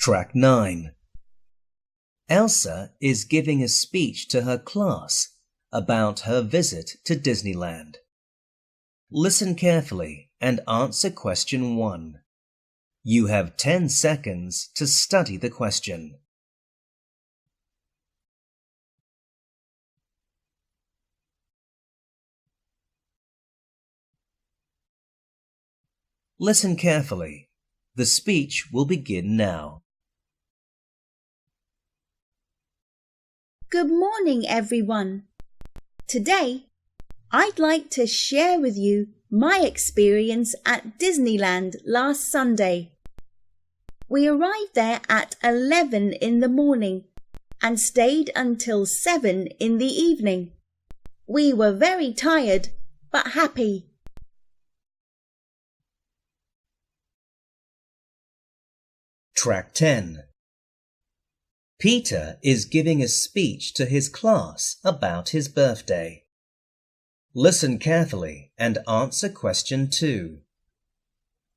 Track 9. Elsa is giving a speech to her class about her visit to Disneyland. Listen carefully and answer question 1. You have 10 seconds to study the question. Listen carefully. The speech will begin now. Good morning, everyone. Today, I'd like to share with you my experience at Disneyland last Sunday. We arrived there at 11 in the morning and stayed until 7 in the evening. We were very tired but happy. Track 10. Peter is giving a speech to his class about his birthday. Listen carefully and answer question 2.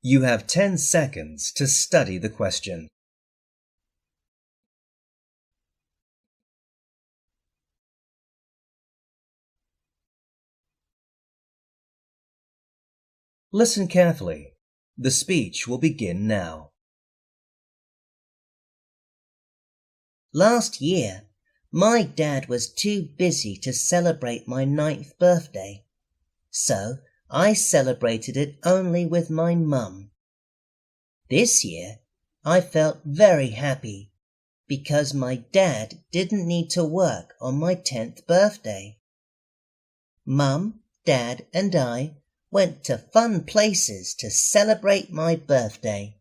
You have 10 seconds to study the question. Listen carefully. The speech will begin now. Last year, my dad was too busy to celebrate my 9th birthday, so I celebrated it only with my mum. This year, I felt very happy because my dad didn't need to work on my 10th birthday. Mum, Dad and I went to fun places to celebrate my birthday.